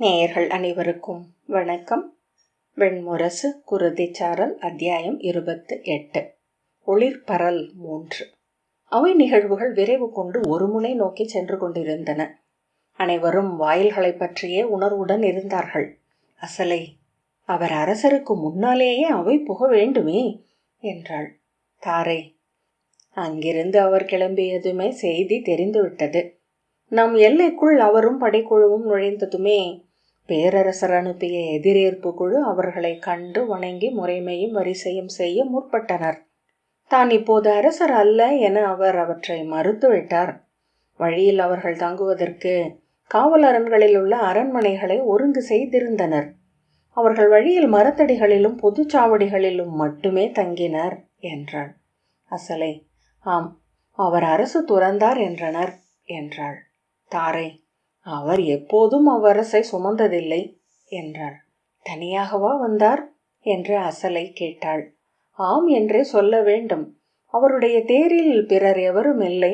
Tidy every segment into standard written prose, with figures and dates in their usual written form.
நேயர்கள் அனைவருக்கும் வணக்கம். வெண்முரசு குருதிச்சாரல் அத்தியாயம் 28. ஒளிர்பரல் 3. அவை நிகழ்வுகள் விரைவு கொண்டு ஒரு முனை நோக்கி சென்று கொண்டிருந்தன. அனைவரும் வாயில்களை பற்றியே உணர்வுடன் இருந்தார்கள். அசலை, அவர் அரசருக்கு முன்னாலேயே அவை புக வேண்டுமே என்றாள். தாரை, அங்கிருந்து அவர் கிளம்பியதுமே செய்தி தெரிந்துவிட்டது. நம் எல்லைக்குள் அவரும் படைக்குழுவும் நுழைந்ததுமே பேரரசர் அனுப்பிய எதிரேற்பு குழு அவர்களை கண்டு வணங்கி முறைமையும் வரிசையும் செய்ய முற்பட்டனர். தான் இப்போது அரசர் அல்ல என அவர் அவற்றை மறுத்துவிட்டார். வழியில் அவர்கள் தங்குவதற்கு காவலரண்களில் உள்ள அரண்மனைகளை ஒருங்கு செய்திருந்தனர். அவர்கள் வழியில் மரத்தடிகளிலும் பொதுச்சாவடிகளிலும் மட்டுமே தங்கினர் என்றாள். அசலை, ஆம், அவர் அரசு துறந்தார் என்றனர் என்றாள். தாரை, அவர் எப்போதும் அவ்வரசை சுமந்ததில்லை என்றாள். தனியாகவா வந்தார் என்று அசலை கேட்டாள். ஆம் என்றே சொல்ல வேண்டும். அவருடைய தேரில் பிறர் எவரும் இல்லை.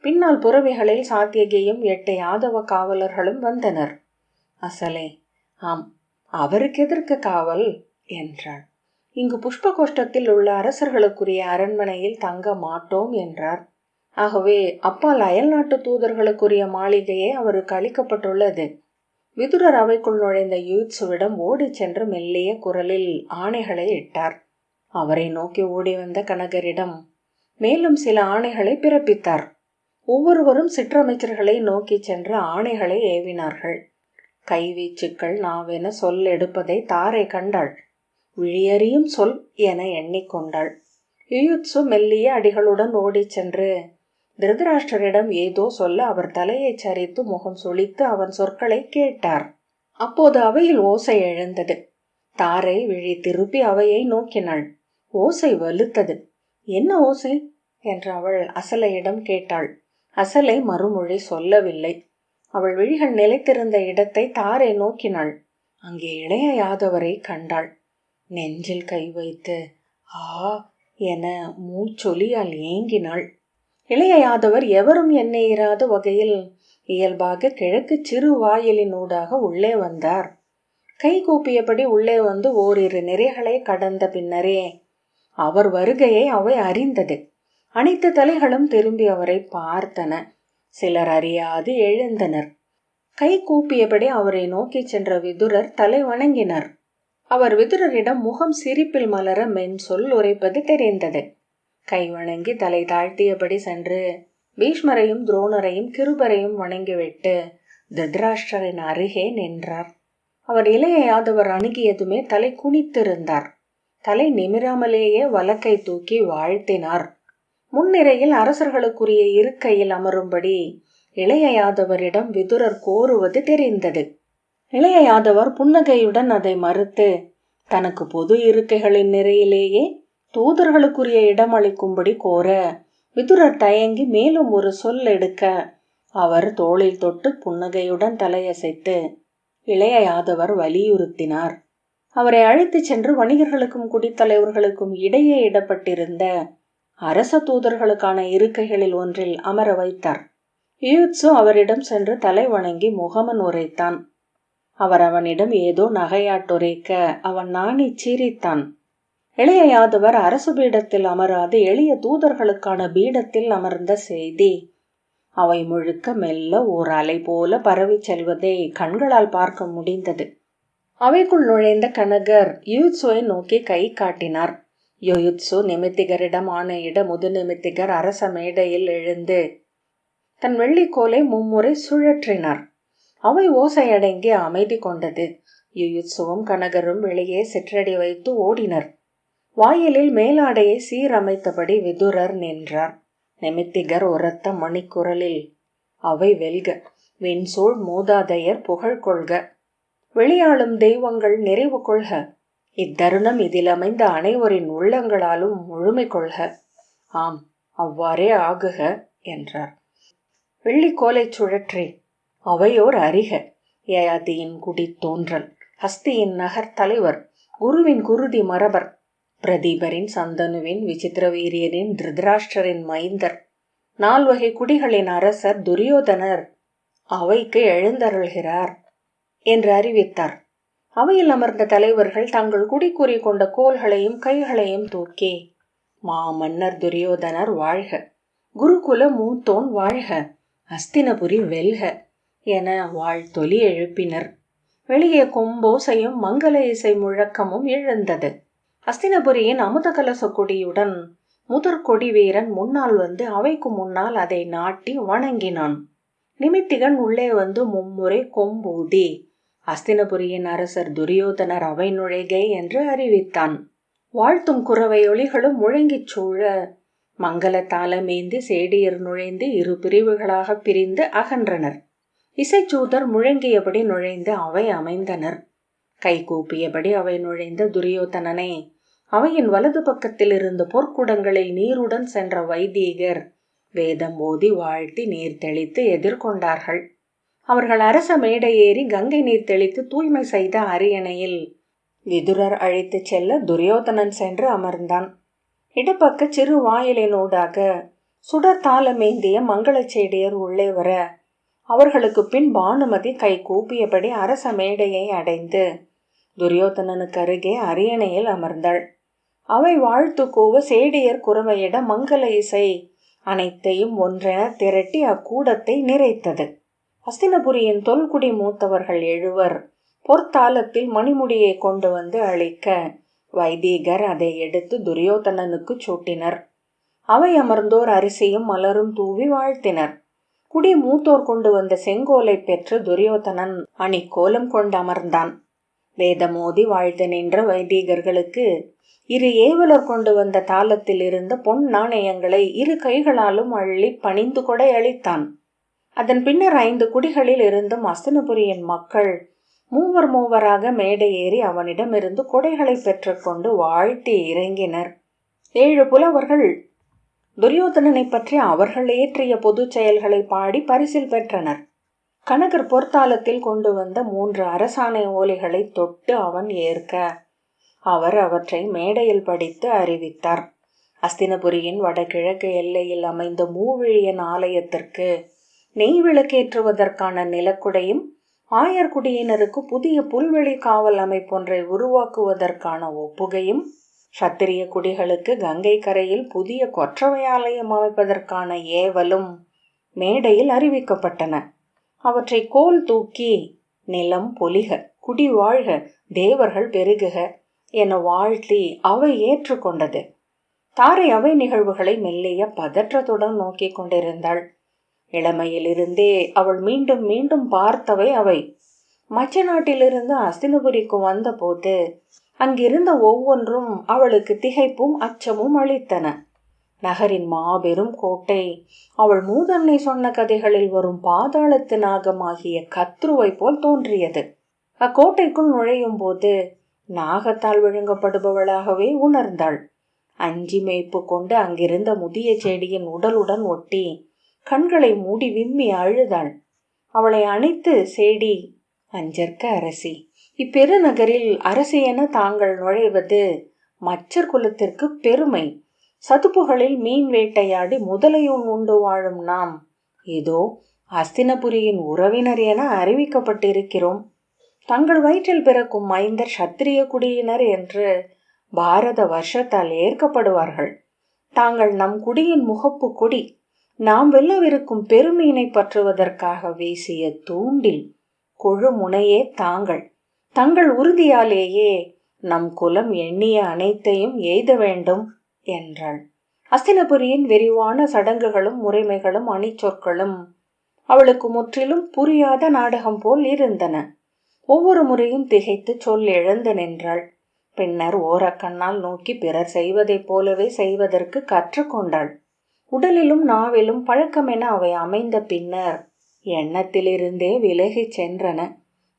பின்னால் புறவிகளில் சாத்தியகியும் 8 யாதவ காவலர்களும் வந்தனர். அசலை, ஆம், அவருக்கு எதற்கு காவல் என்றாள். இங்கு புஷ்ப கோஷ்டத்தில் உள்ள அரசர்களுக்குரிய அரண்மனையில் தங்க மாட்டோம் என்றார். ஆகவே அப்பால் அயல் நாட்டு தூதர்களுக்குரிய மாளிகையே அவருக்கு அளிக்கப்பட்டுள்ளது. விதுரர் அவைக்குள் நுழைந்த யூத்சுவிடம் ஓடி சென்று மெல்லிய குரலில் ஆணைகளை இட்டார். அவரை நோக்கி ஓடி வந்த கனகரிடம் மேலும் சில ஆணைகளை பிறப்பித்தார். ஒவ்வொருவரும் சிற்றமைச்சர்களை நோக்கி சென்று ஆணைகளை ஏவினார்கள். கைவீச்சுக்கள் நாவென சொல் எடுப்பதை தாரை கண்டாள். விழியறியும் சொல் என எண்ணிக்கொண்டாள். யுயுத்சு மெல்லிய அடிகளுடன் ஓடி சென்று திருதராஷ்டிரரிடம் ஏதோ சொல்ல அவர் தலையை சரித்து முகம் சுளித்து அவன் சொற்களை கேட்டார். அப்போது அவையில் ஓசை எழுந்தது. தாரை விழி திருப்பி அவையை நோக்கினாள். ஓசை வலுத்தது. என்ன ஓசை என்று அவள் அசலையிடம் கேட்டாள். அசலை மறுமொழி சொல்லவில்லை. அவள் விழிகள் நிலைத்திருந்த இடத்தை தாரை நோக்கினாள். அங்கே இளைய யாதவரை கண்டாள். நெஞ்சில் கை வைத்து ஆ என மூச்சொலியால் ஏங்கினாள். இளைய யாதவர் எவரும் எண்ணெயிராத வகையில் இயல்பாக கிழக்கு சிறு வாயிலினூடாக உள்ளே வந்தார். கை கூப்பியபடி உள்ளே வந்து ஓரிரு நிறைகளை கடந்த பின்னரே அவர் வருகையை அவை அறிந்தது. அனைத்து தலைகளும் திரும்பி அவரை பார்த்தன. சிலர் அறியாது எழுந்தனர். கை கூப்பியபடி அவரை நோக்கி சென்ற விதுரர் தலை வணங்கினர். அவர் விதுரரிடம் முகம் சிரிப்பில் மலர மென் சொல் உரைப்பது தெரிந்தது. கை வணங்கி தலை தாழ்த்தியபடி சென்று பீஷ்மரையும் துரோணரையும் கிருபரையும் வணங்கிவிட்டு திருதராஷ்டிரரின் அருகே நின்றார். அவர் இளைய யாதவர் அணுகியதுமே தலை குனித்திருந்தார். தலை நிமிராமலேயே வலக்கை தூக்கி வாழ்த்தினார். முன்னிரையில் அரசர்களுக்குரிய இருக்கையில் அமரும்படி இளைய யாதவரிடம் விதுரர் கோருவது தெரிந்தது. இளைய யாதவர் புன்னகையுடன் அதை மறுத்து தனக்கு பொது இருக்கைகளின் நிறையிலேயே தூதர்களுக்குரிய இடம் அளிக்கும்படி கோர விதுரர் தயங்கி மேலும் ஒரு சொல் எடுக்க அவர் தோளில் தொட்டு புன்னகையுடன் தலையசைத்து இளைய யாதவர் வலியுறுத்தினார். அவரை அழைத்து சென்று வணிகர்களுக்கும் குடித்தலைவர்களுக்கும் இடையே இடப்பட்டிருந்த அரச தூதர்களுக்கான இருக்கைகளில் ஒன்றில் அமர வைத்தார். யூத்சு அவரிடம் சென்று தலை வணங்கி முகமன் உரைத்தான். அவர் அவனிடம் ஏதோ நகையாட்டுரைக்க அவன் நாணி சீரித்தான். இளைய யாதவர் அரசு பீடத்தில் அமராது எளிய தூதர்களுக்கான பீடத்தில் அமர்ந்த செய்தி அவை முழுக்க மெல்ல ஓர் அலை போல பரவி செல்வதை கண்களால் பார்க்க முடிந்தது. அவைக்குள் நுழைந்த கனகர் யூத்சுவை நோக்கி கை காட்டினார். யுயுத்சு நிமித்திகரிடம் ஆணையிட முது நிமித்திகர் அரச மேடையில் எழுந்து தன் வெள்ளிக்கோலை மும்முறை சுழற்றினார். அவை ஓசையடங்கி அமைதி கொண்டது. யுயுத்சுவும் கனகரும் வெளியே சிற்றடி வைத்து ஓடினர். வாயிலில் மேலாடையை சீரமைத்தபடி விதுரர் நின்றார். நிமித்திகர் உரத்த மணிக்குரலில் அவை வெல்க, விண்சூழ் மூதாதையர் புகழ் கொள்க, வெளியாளும் தெய்வங்கள் நிறைவு கொள்க, இத்தருணம் இதில் அமைந்த அனைவரின் உள்ளங்களாலும் முழுமை கொள்க. ஆம், அவ்வாறே ஆகுக என்றார். வெள்ளிக்கோலை சுழற்றி அவையோர் அறிக, யயாதியின் குடி தோன்றல், ஹஸ்தியின் நகர் தலைவர், குருவின் குருதி மரபர், பிரதீபரின் சந்தனுவின் விசித்திர வீரியரின் திருதராஷ்டிரரின் மைந்தர், 4 வகை குடிகளின் அரசர் துரியோதனர் அவைக்கு எழுந்தருள்கிறார். என்று அறிவித்தார். அவையில் அமர்ந்த தலைவர்கள் தங்கள் குடி கூறி கொண்ட கோல்களையும் கைகளையும் தூக்கி, மாமன்னர் துரியோதனர் வாழ்க, குருகுல மூத்தோன் வாழ்க, அஸ்தினபுரி வெல்க என வாழ்த்தொலி எழுப்பினர். வெளியே கொம்போசையும் மங்கள இசை முழக்கமும் எழுந்தது. அஸ்தினபுரியின் அமுத கலச கொடியுடன் முதற் கொடி வீரன் முன்னால் வந்து அவைக்கு முன்னால் அதை நாட்டி வணங்கினான். நிமித்திகன் உள்ளே வந்து மும்முறை கொம்பூதி அஸ்தினபுரியின் அரசர் துரியோதனர் அவை நுழைக என்று அறிவித்தான். வாழ்த்தும் குரவை ஒளிகளும் முழங்கிச் சூழ மங்கள தாளமேந்தி சேடியர் நுழைந்து இரு பிரிவுகளாக பிரிந்து அகன்றனர். இசைச்சூதர் முழங்கியபடி நுழைந்து அவை அமைந்தனர். கைகூப்பியபடி அவை நுழைந்த துரியோதனனை அவையின் வலது பக்கத்தில் இருந்த பொற்குடங்களில் நீருடன் சென்ற வைதீகர் வேதம் ஓதி வாழ்த்தி நீர் தெளித்து எதிர்கொண்டார்கள். அவர்கள் அரச மேடை ஏறி கங்கை நீர் தெளித்து தூய்மை செய்த அரியணையில் விதுரர் அழைத்துச் செல்ல துரியோதனன் சென்று அமர்ந்தான். இடப்பக்க சிறு வாயிலினூடாக சுடர் தாளமேந்திய மங்கள சேடியர் உள்ளே வர அவர்களுக்கு பின் பானுமதி கை கூப்பியபடி அரச மேடையை அடைந்து துரியோதனனுக்கு அருகே அரியணையில் அமர்ந்தாள். அவை வாழ்த்து கூவ சேடியர் குரவையிட மங்கள இசை அனைத்தையும் ஒன்றென திரட்டி அக்கூடத்தை நிறைத்தது. அஸ்தினபுரியின் தொல்குடி மூத்தவர்கள் 7 பொற்தாளத்தில் மணிமுடியை கொண்டு வந்து அளிக்க வைதீகர் அதை எடுத்து துரியோதனனுக்கு சூட்டினர். அவை அமர்ந்தோர் அரிசியும் மலரும் தூவி வாழ்த்தினர். குடி மூத்தோர் கொண்டு வந்த செங்கோலை பெற்று துரியோதனன் அணிக்கோலம் கொண்டு அமர்ந்தான். வேதமோதி வாழ்த்து நின்ற வைதீகர்களுக்கு இரு ஏவலர் கொண்டு வந்த தாளத்தில் இருந்த பொன் நாணயங்களை இரு கைகளாலும் அள்ளி பணிந்து கொடை அளித்தான். அதன் பின்னர் 5 குடிகளில் இருந்தும் அஸ்தினபுரியின் மக்கள் மூவராக மேடை ஏறி அவனிடமிருந்து கொடைகளை பெற்றுக்கொண்டு வாழ்த்தி இறங்கினர். 7 புலவர்கள் துரியோதனனை பற்றி அவர்கள் ஏற்றிய பொது செயல்களை பாடி பரிசில் பெற்றனர். கனகர் பொற்தாளத்தில் கொண்டு வந்த 3 அரசாணை ஓலைகளை தொட்டு அவன் ஏற்க அவர் அவற்றை மேடையில் படித்து அறிவித்தார். அஸ்தினபுரியின் வடகிழக்கு எல்லையில் அமைந்த மூவிழியன் ஆலயத்திற்கு நெய் விளக்கேற்றுவதற்கான நிலக்குடையும் ஆயர்குடியினருக்கு புதிய புல்வெளி காவல் அமைப்பொன்றை உருவாக்குவதற்கான ஒப்புகையும் சத்திரிய குடிகளுக்கு கங்கை கரையில் புதிய கொற்றவை ஆலயம் அமைப்பதற்கான ஏவலும் மேடையில் அறிவிக்கப்பட்டன. அவற்றை கோல் தூக்கி நிலம் பொலிக, குடி வாழ்க, தேவர்கள் பெருகுக என வாழ்த்தி அவை ஏற்றுக்கொண்டது. தாரை அவை நிகழ்வுகளை மெல்லிய பதற்றத்துடன் நோக்கி கொண்டிருந்தாள். இளமையிலிருந்தே அவள் மீண்டும் மீண்டும் பார்த்தவை அவை. மச்ச நாட்டிலிருந்து அஸ்தினபுரிக்கு வந்த போது அங்கிருந்த ஒவ்வொன்றும் அவளுக்கு திகைப்பும் அச்சமும் அளித்தன. நகரின் மாபெரும் கோட்டை அவள் மூதன்னை சொன்ன கதைகளில் வரும் பாதாளத்து நாகமாகிய கத்ருவை போல் தோன்றியது. அக்கோட்டைக்குள் நுழையும் போது நாகத்தால் விழுங்கப்படுபவளாகவே உணர்ந்தாள். அஞ்சி மேய்ப்பு கொண்டு அங்கிருந்த முதிய செடியின் உடலுடன் ஒட்டி கண்களை மூடி விம்மி அழுதாள். அவளை அணைத்து சேடி, அஞ்சற்க அரசி, இப்பெருநகரில் அரசி என தாங்கள் நுழைவது மச்சர் குலத்திற்கு பெருமை. சதுப்புகளில் மீன் வேட்டையாடி முதலையும் உண்டு வாழும் நாம் இதோ அஸ்தினபுரியின் உறவினர் என அறிவிக்கப்பட்டிருக்கிறோம். தங்கள் வயிற்றில் பிறக்கும் மைந்தர் சத்திரிய குடியினர் என்று பாரத வருஷத்தால் ஏற்கப்படுவார்கள். தாங்கள் நம் குடியின் முகப்பு கொடி. நாம் வெல்லவிருக்கும் பெருமையினை பற்றுவதற்காக வீசிய தூண்டில் கொழு முனையே தாங்கள். தங்கள் உறுதியாலேயே நம் குலம் எண்ணிய அனைத்தையும் எய்த வேண்டும் என்றாள். அஸ்தினபுரியின் விரிவான சடங்குகளும் முறைமைகளும் அணிச்சொற்களும் அவளுக்கு முற்றிலும் புரியாத நாடகம் போல் இருந்தன. ஒவ்வொரு முறையும் திகைத்து சொல் இழந்து நின்றாள். பின்னர் ஓரக்கண்ணால் நோக்கி பிறர் செய்வதைப் போலவே செய்வதற்கு கற்றுக்கொண்டாள். உடலிலும் நாவிலும் பழக்கமென அவை அமைந்த பின்னர் எண்ணத்திலிருந்தே விலகி சென்றன.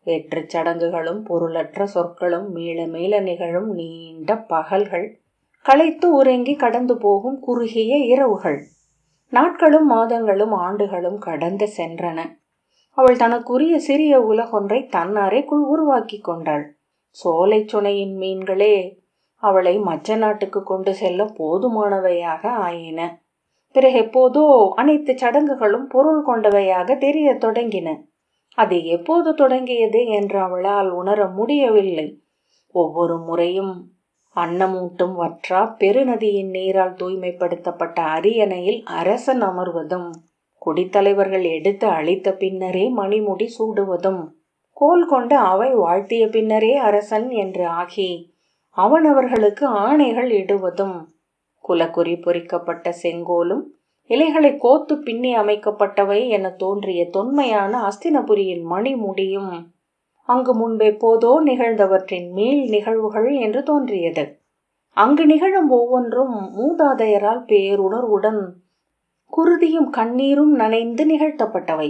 வெற்று சடங்குகளும் பொருளற்ற சொற்களும் மீள மீள நிகழும் நீண்ட பகல்கள், களைத்து உறங்கி கடந்து போகும் குறுகிய இரவுகள். நாட்களும் மாதங்களும் ஆண்டுகளும் கடந்து சென்றன. அவள் தனக்குரிய சிறிய உலகொன்றை தன் அறைக்குள் உருவாக்கி கொண்டாள். சோலை சுனையின் மீன்களே அவளை மச்ச நாட்டுக்கு கொண்டு செல்ல போதுமானவையாக ஆயின. பிறகு எப்போதோ அனைத்து சடங்குகளும் பொருள் கொண்டவையாக தெரிய தொடங்கின. அது எப்போது தொடங்கியது என்று அவளால் உணர முடியவில்லை. ஒவ்வொரு முறையும் அன்னமூட்டும் வற்றா பெருநதியின் நீரால் தூய்மைப்படுத்தப்பட்ட அரியணையில் அரசன் அமர்வதும், குடித்தலைவர்கள் எடுத்து அளித்த பின்னரே மணிமுடி சூடுவதும், கோல் கொண்டு அவை வாழ்த்திய பின்னரே அரசன் என்று ஆகி அவனவர்களுக்கு ஆணைகள் இடுவதும், குலக்குறி பொறிக்கப்பட்ட செங்கோலும் இலைகளை கோத்து பின்னி அமைக்கப்பட்டவை என தோன்றிய தொன்மையான அஸ்தினபுரியின் மணிமுடியும் அங்கு முன்பெப்போதோ நிகழ்ந்தவற்றின் மீள் நிகழ்வுகள் என்று தோன்றியது. அங்கு நிகழும் ஒவ்வொன்றும் மூதாதையரால் பேருணர்வுடன் குருதியும் கண்ணீரும் நனைந்து நிகழ்த்தப்பட்டவை.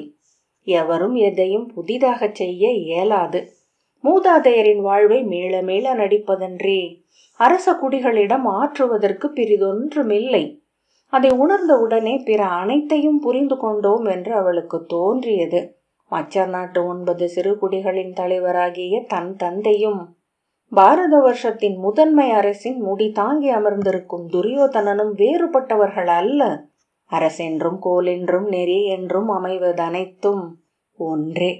எவரும் எதையும் புதிதாக செய்ய இயலாது. மூதாதையரின் வாழ்வை மீள மீள நடிப்பதன்றி அரச குடிகளிடம் ஆற்றுவதற்கு பிரிதொன்றுமில்லை. அதை உணர்ந்தவுடனே பிற அனைத்தையும் புரிந்து கொண்டோம் என்று அவளுக்கு தோன்றியது. மச்சர் நாட்டு 9 சிறு குடிகளின் தலைவராகிய தன் தந்தையும், பாரத வருஷத்தின் முதன்மை அரசின் முடி தாங்கி அமர்ந்திருக்கும் துரியோதனனும் வேறுபட்டவர்கள் அல்ல. அரசென்றும் கோலென்றும் நெறி என்றும் அமைவதனைத்தும் ஒன்றே.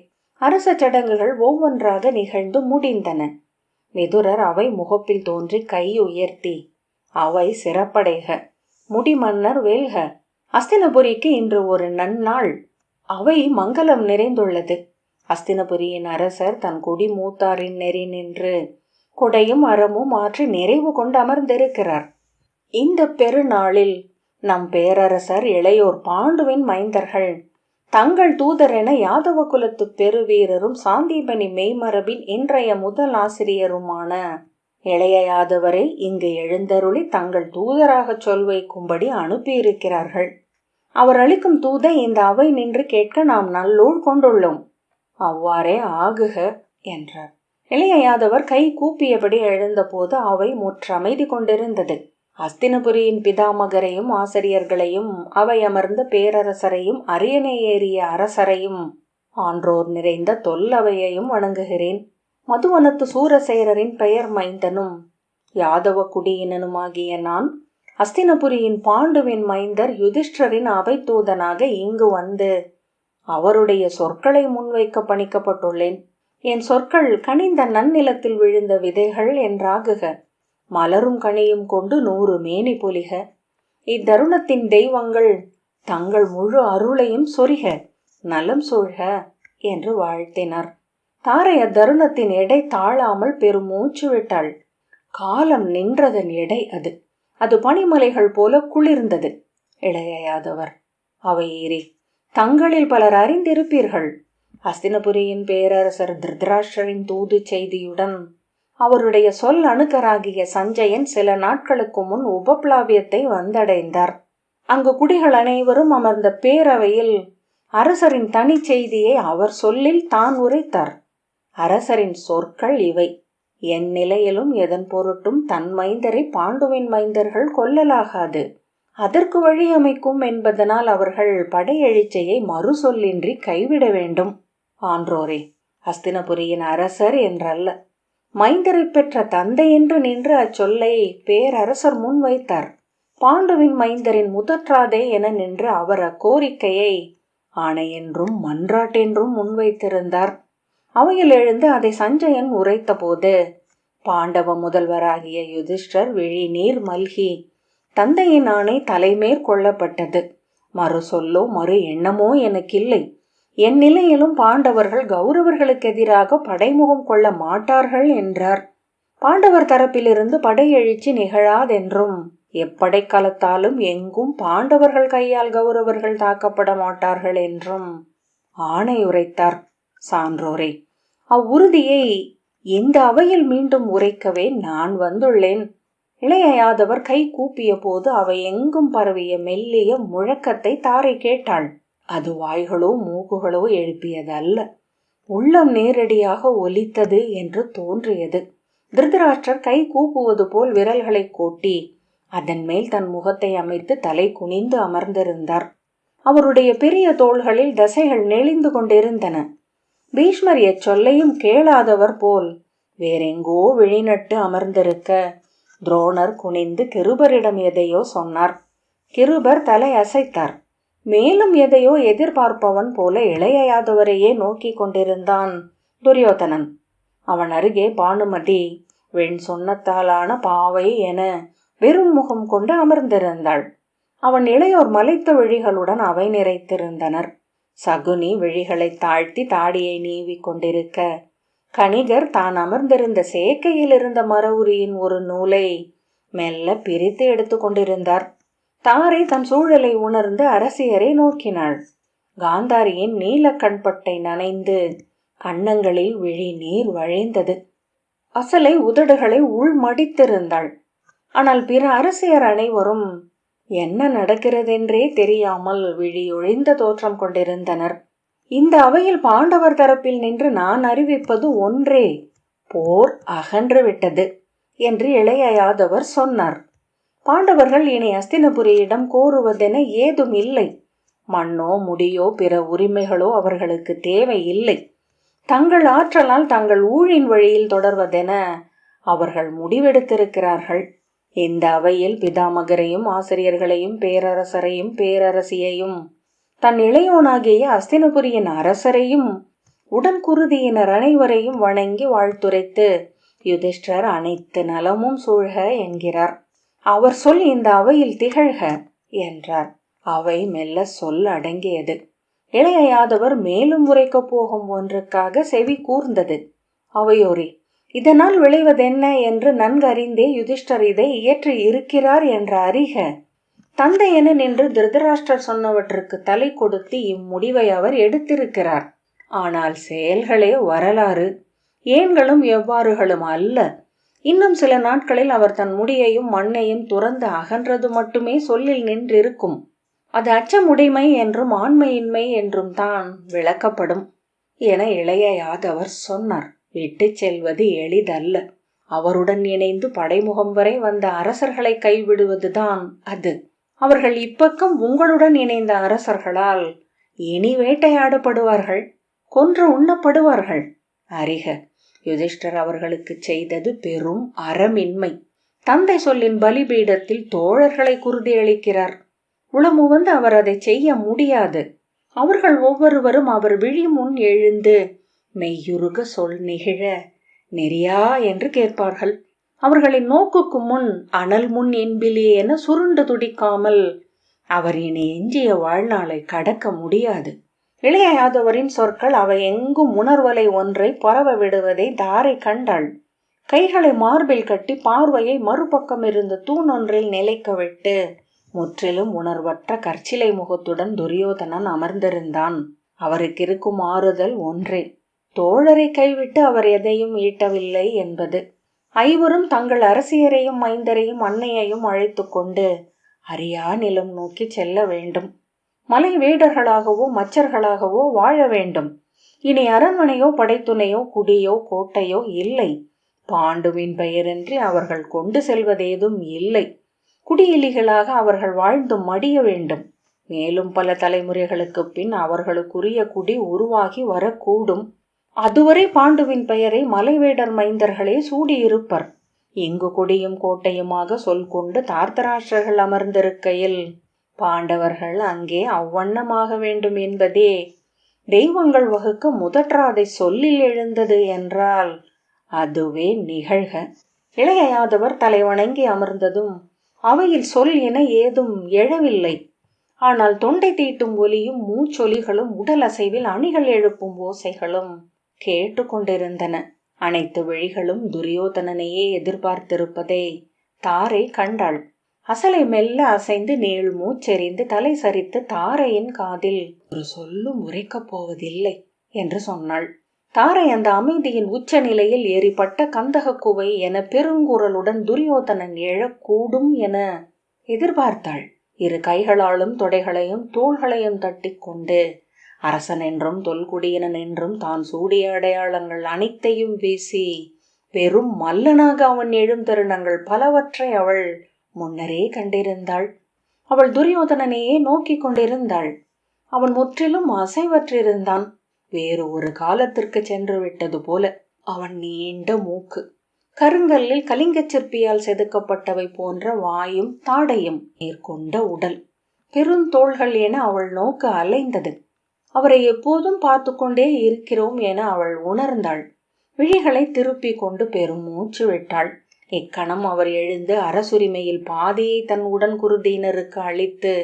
அரச சடங்குகள் ஒவ்வொன்றாக நிகழ்ந்து முடிந்தன. விதுரர் அவை முகப்பில் தோன்றி கை உயர்த்தி, அவை சிறப்படைக, முடிமன்னர் வெல்க, அஸ்தினபுரிக்கு இன்று ஒரு நன்னாள், அவை மங்களம் நிறைந்துள்ளது. அஸ்தினபுரியின் அரசர் தன் குடி மூத்தாரின் நெறி நின்று கொடையும் அறமும் ஆற்றி நிறைவு கொண்டு அமர்ந்திருக்கிறார். இந்த பெருநாளில் நம் பேரரசர் இளையோர் பாண்டுவின் மைந்தர்கள் தங்கள் தூதரென யாதவ குலத்து பெருவீரரும் சாந்தீபனி மெய்மரபின் இன்றைய முதல் ஆசிரியருமான இளைய யாதவரை இங்கு எழுந்தருளி தங்கள் தூதராக சொல்வைக்கும்படி அனுப்பியிருக்கிறார்கள். அவர் அளிக்கும் தூதை இந்த அவை நின்று கேட்க நாம் நல்லூழ் கொண்டுள்ளோம். அவ்வாறே ஆகுக என்றார். இளைய யாதவர் கை கூப்பியபடி எழுந்தபோது அவை முற்றமைதி கொண்டிருந்தது. அஸ்தினபுரியின் பிதாமகரையும் ஆசிரியர்களையும் அவை அமர்ந்த பேரரசரையும் அரியணை ஏறிய அரசரையும் ஆன்றோர் நிறைந்த தொல்லவையையும் வணங்குகிறேன். மதுவனத்து சூரசேரரின் பெயர் மைந்தனும் யாதவ குடியினனுமாகிய நான் அஸ்தினபுரியின் பாண்டுவின் மைந்தர் யுதிஷ்டரின் அவை தூதனாக இங்கு வந்து அவருடைய சொற்களை முன்வைக்க பணிக்கப்பட்டுள்ளேன். என் சொற்கள் கனிந்த நன்னிலத்தில் விழுந்த விதைகள் என்றாகுக. மலரும் கனியும் கொண்டு 100 மேனி பொலிக. இத்தருணத்தின் தெய்வங்கள் தங்கள் முழு அருளையும் சொரிக, நலம் சூழ்க என்று வாழ்த்தினார். தாரை அத்தருணத்தின் எடை தாழாமல் பெருமூச்சு விட்டாள். காலம் நின்றதன் எடை அது. அது பனிமலைகள் போல குளிர்ந்தது. இளைய யாதவர் அவை ஏறி, தங்களில் பலர் அறிந்திருப்பீர்கள், அஸ்தினபுரியின் பேரரசர் திருதராஷ்டிரரின் தூது செய்தியுடன் அவருடைய சொல் அணுக்கராகிய சஞ்சயன் சில நாட்களுக்கு முன் உபப்ளாவியத்தை வந்தடைந்தார். அங்கு குடிகள் அனைவரும் அமர்ந்த பேரவையில் அரசரின் தனி செய்தியை அவர் சொல்லில் தான் உரைத்தார். அரசரின் சொற்கள் இவை: என் நிலையிலும் எதன் பொருட்டும் தன் மைந்தரை பாண்டுவின் மைந்தர்கள் கொல்லலாகாது. அதற்கு வழி அமைக்கும் என்பதனால் அவர்கள் படையெழுச்சியை மறு சொல்லின்றி கைவிட வேண்டும். ஆன்றோரே, அஸ்தினபுரியின் அரசர் என்றல்ல, மைந்தரை பெற்ற தந்தை என்று நின்று அச்சொல்லை பேரரசர் முன் வைத்தார். பாண்டுவின் மைந்தரின் முதற்றாதே என நின்று அவர் அக்கோரிக்கையை ஆணையென்றும் மன்றாட்டென்றும் முன்வைத்திருந்தார். அவையில் எழுந்து அதை சஞ்சயன் உரைத்த போது பாண்டவ முதல்வராகிய யுதிஷ்டர் விழி நீர் மல்கி, தந்தையின் ஆணை தலைமேற் கொள்ளப்பட்டது. மறு சொல்லோ மறு எண்ணமோ எனக்கில்லை. என் நிலையிலும் பாண்டவர்கள் கௌரவர்களுக்கு எதிராக படைமுகம் கொள்ள மாட்டார்கள் என்றார். பாண்டவர் தரப்பிலிருந்து படையெழுச்சி நிகழாதென்றும், எப்படை கலத்தாலும் எங்கும் பாண்டவர்கள் கையால் கௌரவர்கள் தாக்கப்பட மாட்டார்கள் என்றும் ஆணை உரைத்தார். சான்றோரே, அவ்வுறுதியை இந்த அவையில் மீண்டும் உரைக்கவே நான் வந்துள்ளேன். இளைய யாதவர் கை கூப்பிய போது அவை எங்கும் பரவிய மெல்லிய முழக்கத்தை தாரை கேட்டாள். அது வாய்களோ மூக்குகளோ எழுப்பியதல்ல, உள்ளம் நேரடியாக ஒலித்தது என்று தோன்றியது. திருதராஷ்டிரர் கை கூப்புவது போல் விரல்களை கோட்டி அதன் மேல் தன் முகத்தை அமைத்து தலை குனிந்து அமர்ந்திருந்தார். அவருடைய பெரிய தோள்களில் தசைகள் நெளிந்து கொண்டிருந்தன. பீஷ்மர் எச்சொல்லையும் கேளாதவர் போல் வேறெங்கோ விழிநட்டு அமர்ந்திருக்க துரோணர் குனிந்து கிருபரிடம் எதையோ சொன்னார். கிருபர் தலை அசைத்தார். மேலும் எதையோ எதிர்பார்ப்பவன் போல இளைய யாதவரையே நோக்கி கொண்டிருந்தான் துரியோதனன். அவன் அருகே பானுமதி வெண் சொன்னத்தாலான பாவை என வெறும் முகம் கொண்டு அமர்ந்திருந்தாள். அவன் இளையோர் மலைத்த விழிகளுடன் அவை நிறைத்திருந்தனர். சகுனி விழிகளை தாழ்த்தி தாடியை நீவி கொண்டிருக்க, கணிகர் தான் அமர்ந்திருந்த சேக்கையில் இருந்த மர உரியின் ஒரு நூலை மெல்ல பிரித்து எடுத்து கொண்டிருந்தார். தாரை தன் சூழலை உணர்ந்து அரசியரை நோக்கினாள். காந்தாரியின் நீல கண்பட்டை நனைந்து கன்னங்களில் விழி நீர் வழிந்தது. அசலை உதடுகளை உள்மடித்திருந்தாள். ஆனால் பிற அரசியர் அனைவரும் என்ன நடக்கிறதென்றே தெரியாமல் விழியொழிந்த தோற்றம் கொண்டிருந்தனர். இந்த அவையில் பாண்டவர் தரப்பில் நின்று நான் அறிவிப்பது ஒன்றே, போர் அகன்று விட்டது என்று இளைய யாதவர் சொன்னார். பாண்டவர்கள் இனி அஸ்தினபுரியிடம் கோருவதென ஏதும் இல்லை. மண்ணோ முடியோ பிற உரிமைகளோ அவர்களுக்கு தேவை இல்லை. தங்கள் ஆற்றலால் தங்கள் ஊழின் வழியில் தொடர்வதென அவர்கள் முடிவெடுத்திருக்கிறார்கள். இந்த அவையில் பிதாமகரையும் ஆசிரியர்களையும் பேரரசரையும் பேரரசியையும் தன் இளையோனாகிய அஸ்தினபுரியின் அரசரையும் உடன்குருதியினர் அனைவரையும் வணங்கி வாழ்த்துரைத்து யுதிஷ்டர் அனைத்து நலமும் சூழ்க என்கிறார். அவர் சொல் இந்த அவையில் திகழ்க என்றார். அவை மெல்ல சொல் அடங்கியது. இளைய யாதவர் மேலும் உரைக்கப் போகும் ஒன்றுக்காக செவி கூர்ந்தது. அவையோரி, இதனால் விளைவதென்ன என்று நன்கறிந்தே யுதிஷ்டர் இதை இயற்றி இருக்கிறார் என்ற அறிக. தந்தை என நின்று திருதராஷ்டிரர் சொன்னவற்றுக்கு தலை கொடுத்து இம்முடிவை அவர் எடுத்திருக்கிறார். ஆனால் செயல்களே வரலாறு, ஏன்களும் எவ்வாறுகளும் அல்ல. இன்னும் சில நாட்களில் அவர் தன் முடியையும் மண்ணையும் துறந்து அகன்றது மட்டுமே சொல்லில் நின்றிருக்கும். அது அச்சமுடைமை என்றும் ஆண்மையின்மை என்றும் தான் விளக்கப்படும் என இளைய யாதவர் சொன்னார். விட்டு செல்வது எளிதல்ல. அவருடன் இணைந்து படைமுகம் வரை வந்த அரசர்களை கைவிடுவதுதான் அது. அவர்கள் இப்பக்கம் உங்களுடன் இணைந்த அரசர்களால் இனி வேட்டையாடப்படுவார்கள், கொன்று உண்ணப்படுவார்கள். அறிக, யுதிஷ்டர் அவர்களுக்கு செய்தது பெரும் அறமின்மை. தந்தை சொல்லின் பலிபீடத்தில் தோழர்களை குருதி அளிக்கிறார். உளமு வந்து அவர் அதை செய்ய முடியாது. அவர்கள் ஒவ்வொருவரும் அவர் விழி முன் எழுந்து மெய்யுருக சொல் நிகழ நெறியா என்று கேட்பார்கள். அவர்களின் நோக்குக்கு முன் அனல் முன் என்பிலே என சுருண்டு துடிக்காமல் அவர் இனி எஞ்சிய வாழ்நாளை கடக்க முடியாது. இளைய யாதவரின் சொற்கள் அவை எங்கும் உணர்வலை ஒன்றை பரவ விடுவதை தாரை கண்டாள். கைகளை மார்பில் கட்டி பார்வையை மறுபக்கம் இருந்த தூணொன்றில் நிலைக்க விட்டு முற்றிலும் உணர்வற்ற கற்சிலை முகத்துடன் துரியோதனன் அமர்ந்திருந்தான். அவருக்கு இருக்கும் ஆறுதல் ஒன்றே, தோழரை கைவிட்டு அவர் எதையும் ஈட்டவில்லை என்பது. ஐவரும் தங்கள் அரசியரையும் மைந்தரையும் அன்னையையும் அழைத்து கொண்டு அறியா நிலம் நோக்கி செல்ல வேண்டும். மலை வேடர்களாகவோ மச்சர்களாகவோ வாழ வேண்டும். இனி அரண்மனையோ படைத்துணையோ குடியோ கோட்டையோ இல்லை. பாண்டுவின் பெயரின்றி அவர்கள் கொண்டு செல்வதேதும் இல்லை. குடியெலிகளாக அவர்கள் வாழ்ந்து மடிய வேண்டும். மேலும் பல தலைமுறைகளுக்கு பின் அவர்களுக்குரிய குடி உருவாகி வரக்கூடும். அதுவரை பாண்டுவின் பெயரை மலைவேடர் மைந்தர்களே சூடியிருப்பர். இங்கு குடியும் கோட்டையுமாக சொல் கொண்டு தார்த்தராஷ்டிரர்கள் அமர்ந்திருக்கையில் பாண்டவர்கள் அங்கே அவ்வண்ணமாக வேண்டும் என்பதே தெய்வங்கள் வகுக்க முதற்றாதை சொல்லில் எழுந்தது என்றால் அதுவே நிகழ்க. இளைய யாதவர் தலை வணங்கி அமர்ந்ததும் அவையில் சொல் என ஏதும் எழவில்லை. ஆனால் தொண்டை தீட்டும் ஒலியும் மூச்சொலிகளும் உடல் அசைவில் அணிகள் எழுப்பும் ஓசைகளும் கேட்டு கொண்டிருந்தன. அனைத்து விழிகளும் துரியோதனனையே எதிர்பார்த்திருப்பதை தாரை கண்டாள். அசலை மெல்ல அசைந்து நீள் மூச்செறிந்து தலை சரித்து தாரையின் காதில் ஒரு சொல்லும் உரைக்கப் போவதில்லை என்று சொன்னாள். தாரை அந்த அமைதியின் உச்ச நிலையில் ஏறிப்பட்ட கந்தக குவை என பெருங்குரலுடன் துரியோதனன் எழக்கூடும் என எதிர்பார்த்தாள். இரு கைகளாலும் தொடைகளையும் தோள்களையும் தட்டி கொண்டு அரசன் என்றும் தொல்குடியினன் என்றும் தான் சூடிய அடையாளங்கள் அனைத்தையும் வீசி பெரும் மல்லனாக அவன் எழும் தருணங்கள் பலவற்றை அவள் முன்னரே கண்டிருந்தாள். அவள் துரியோதனனையே நோக்கி கொண்டிருந்தாள். அவன் முற்றிலும் அசைவற்றிருந்தான். வேறு ஒரு காலத்திற்கு சென்று விட்டது போல. அவன் நீண்ட மூக்கு, கருங்கல்லில் கலிங்கச் சிற்பியால் செதுக்கப்பட்டவை போன்ற வாயும் தாடையும், நேர்கொண்ட உடல், பெருந்தோள்கள் என அவள் நோக்கு அலைந்தது. அவரை எப்போதும் பார்த்து கொண்டே இருக்கிறோம் என அவள் உணர்ந்தாள். விழிகளை திருப்பி கொண்டு பெருமூச்சு விட்டாள். இக்கணம் அவர் எழுந்து அரசுரிமையில் பாதியை தன் உடன் குருதியினருக்கு அளித்து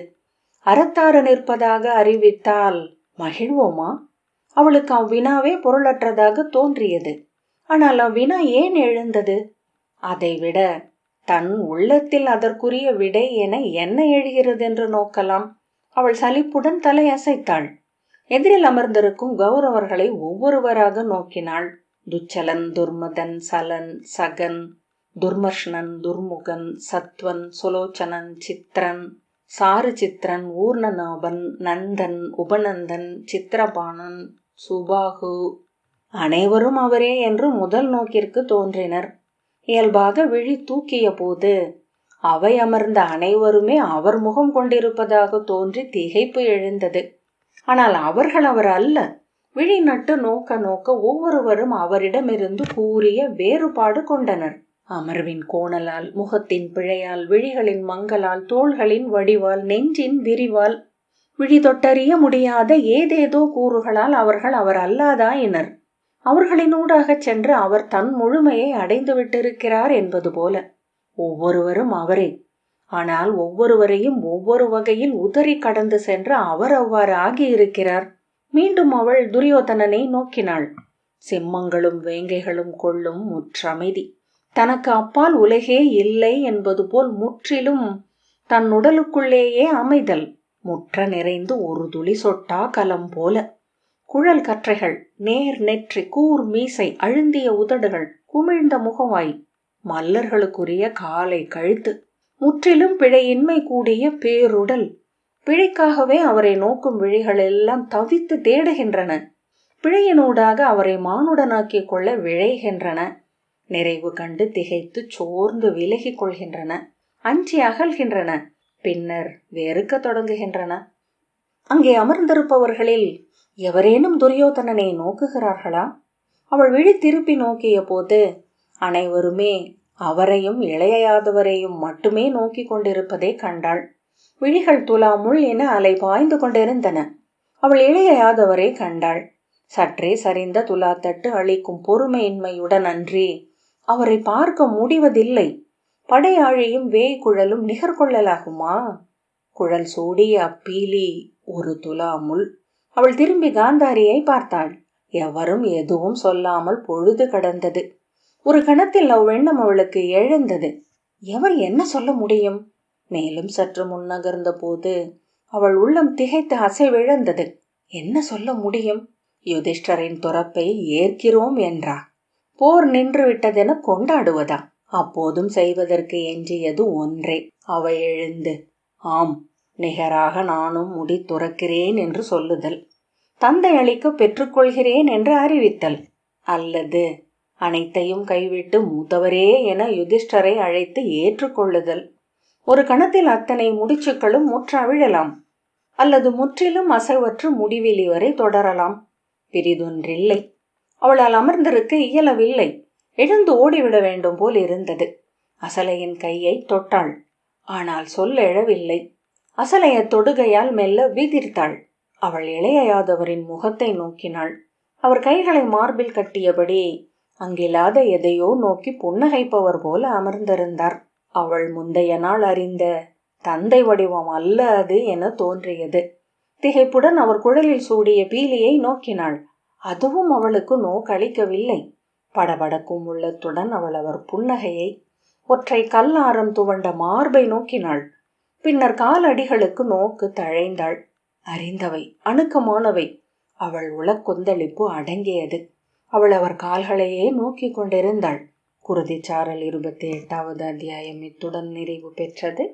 அறத்தார நிற்பதாக அறிவித்தால் மகிழ்வோமா? அவளுக்கு அவ்வினாவே பொருளற்றதாக தோன்றியது. ஆனால் அவ்வினா ஏன் எழுந்தது? அதைவிட தன் உள்ளத்தில் அதற்குரிய விடை என என்ன எழுகிறது என்று நோக்கலாம். அவள் சலிப்புடன் தலை அசைத்தாள். எதிரில் அமர்ந்திருக்கும் கௌரவர்களை ஒவ்வொருவராக நோக்கினாள். துச்சலன், துர்மதன், சலன், சகன், துர்மர்ஷ்ணன், துர்முகன், சத்வன், சுலோச்சனன், சித்திரன், சாரு சித்திரன், ஊர்ணநாபன், நந்தன், உபநந்தன், சித்திரபாணன், சுபாகு அனைவரும் அவரே என்று முதல் நோக்கிற்கு தோன்றினர். இயல்பாக விழி தூக்கிய போது அவை அமர்ந்த அனைவருமே அவர் முகம் கொண்டிருப்பதாக தோன்றி திகைப்பு எழுந்தது. ஆனால் அவர்கள் அவர் அல்ல. விழி நட்டு நோக்க நோக்க ஒவ்வொருவரும் அவரிடமிருந்து கூறிய வேறுபாடு கொண்டனர். அமர்வின் கோணலால், முகத்தின் பிழையால், விழிகளின் மங்களால், தோள்களின் வடிவால், நெஞ்சின் விரிவால், விழி தொட்டறிய முடியாத ஏதேதோ கூறுகளால் அவர்கள் அவர் அல்லாதாயினர். அவர்களினூடாகச் சென்று அவர் தன் முழுமையை அடைந்து விட்டிருக்கிறார் என்பது போல. ஒவ்வொருவரும் அவரே. ஆனால் ஒவ்வொருவரையும் ஒவ்வொரு வகையில் உதறி கடந்து சென்று அவர் அவ்வாறு ஆகியிருக்கிறார். மீண்டும் அவள் துரியோதனனை நோக்கினாள். சிம்மங்களும் வேங்கைகளும் கொள்ளும் முற்றமைதி, தனக்கு அப்பால் உலகே இல்லை என்பது போல் முற்றிலும் தன் உடலுக்குள்ளேயே அமைதல், முற்ற நிறைந்து ஒரு துளி சொட்டா கலம் போல. குழல் கற்றைகள், நேர் நெற்றி, கூர் மீசை, அழுந்திய உதடுகள், குமிழ்ந்த முகவாய், மல்லர்களுக்குரிய காலை கழுத்து, முற்றிலும் பிழையின்மை கூடிய பேருடல். பிழைக்காகவே அவரை நோக்கும் விழிகள் எல்லாம் தவித்து தேடுகின்றன. பிழையினூடாக அவரை மானுடனாக்கிக் கொள்ள விழைகின்றன. நிறைவு கண்டு திகைத்து சோர்ந்து விலகிக் கொள்கின்றன. அஞ்சி அகல்கின்றன. பின்னர் வெறுக்க தொடங்குகின்றன. அங்கே அமர்ந்திருப்பவர்களில் எவரேனும் துரியோதனனை நோக்குகிறார்களா? அவள் விழி திருப்பி நோக்கிய போது அனைவருமே அவரையும் இளையாதவரையும் மட்டுமே நோக்கி கொண்டிருப்பதை கண்டாள். விழிகள் துலாமுள் என அலை பாய்ந்து கொண்டிருந்தன. அவள் இளையாதவரை கண்டாள். சற்றே சரிந்த துலாத்தட்டு அளிக்கும் பொறுமையின்மையுடன் அன்றி அவரை பார்க்க முடிவதில்லை. படையாழியும் வேய்குழலும் நிகர்கொள்ளலாகுமா? குழல் சூடிய அப்பீலி ஒரு துலாமுள். அவள் திரும்பி காந்தாரியை பார்த்தாள். எவரும் எதுவும் சொல்லாமல் பொழுது கடந்தது. ஒரு கணத்தில் அவ்வெண்ணம் அவளுக்கு எழுந்தது. எவர் என்ன சொல்ல முடியும்? மேலும் சற்று முன்னகர்ந்த போது அவள் உள்ளம் திகைத்து அசைவிழந்தது. என்ன சொல்ல முடியும்? யுதிஷ்டரின் துறப்பை ஏற்கிறோம் என்றா? போர் நின்று விட்டதென கொண்டாடுவதா? அப்போதும் செய்வதற்கு எஞ்சியது ஒன்றே. அவை எழுந்து, ஆம், நிகராக நானும் முடி துறக்கிறேன் என்று சொல்லுதல், தந்தை அளிக்க பெற்றுக்கொள்கிறேன் என்று அறிவித்தல், அல்லது அனைத்தையும் கைவிட்டு மூத்தவரே என யுதிஷ்டரை அழைத்து ஏற்றுக்கொள்ளுதல். ஒரு கணத்தில் அத்தனை முடிச்சுக்களும் முற்றவிழலாம், அல்லது முற்றிலும் அசைவற்று முடிவெளி வரை தொடரலாம். பிரிதொன்றில்லை. அவளால் அமர்ந்திருக்க இயலவில்லை. எழுந்து ஓடிவிட வேண்டும் போல் இருந்தது. அசலையின் கையை தொட்டாள். ஆனால் சொல் எழவில்லை. அசலைய தொடுகையால் மெல்ல வீதிர்த்தாள். அவள் இளையாதவரின் முகத்தை நோக்கினாள். அவர் கைகளை மார்பில் கட்டியபடி அங்கில்லாத எதையோ நோக்கி புன்னகைப்பவர் போல அமர்ந்திருந்தார். அவள் முந்தைய நாள் அறிந்த தந்தை வடிவம் அல்ல அது என தோன்றியது. திகைப்புடன் அவர் குழலில் சூடிய பீலியை நோக்கினாள். அதுவும் அவளுக்கு நோக்களிக்கவில்லை. படபடக்கும் உள்ளத்துடன் அவள் அவர் புன்னகையை, ஒற்றை கல்லாரம் துவண்ட மார்பை நோக்கினாள். பின்னர் காலடிகளுக்கு நோக்கு தழைந்தாள். அறிந்தவை, அணுக்கமானவை. அவள் உளக்கொந்தளிப்பு அடங்கியது. அவள் அவர் கால்களையே நோக்கி கொண்டிருந்தாள். குருதிச்சாரல் 28வது அத்தியாயம் இத்துடன் நிறைவு பெற்றது.